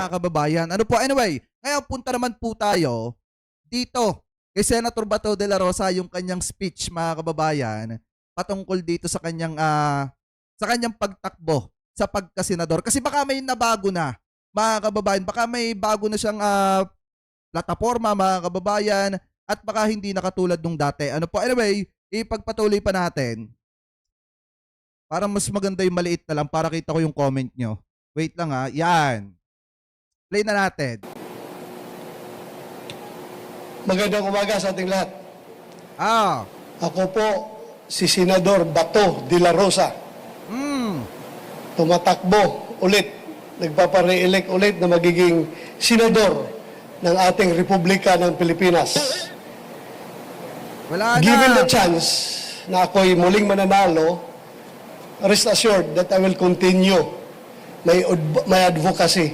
mga kababayan. Ano po, anyway, ngayon punta naman po tayo dito kay Senator Bato de la Rosa, yung kanyang speech mga kababayan patungkol dito sa kanyang pagtakbo sa pagkasenador. Kasi baka may nabago na mga kababayan, baka may bago na siyang plataforma mga kababayan at baka hindi na katulad nung dati. Ano po, anyway, ipagpatuloy pa natin. Para mas maganda yung maliit na lang para kita ko yung comment nyo. Wait lang ha. Yan. Play na natin. Magandang umaga sa ating lahat. Ah. Ako po si Senador Bato de la Rosa. Tumatakbo ulit, nagpapare-elect ulit na magiging senador ng ating Republika ng Pilipinas. Wala na. Given the chance na ako'y muling mananalo, rest assured that I will continue my advocacy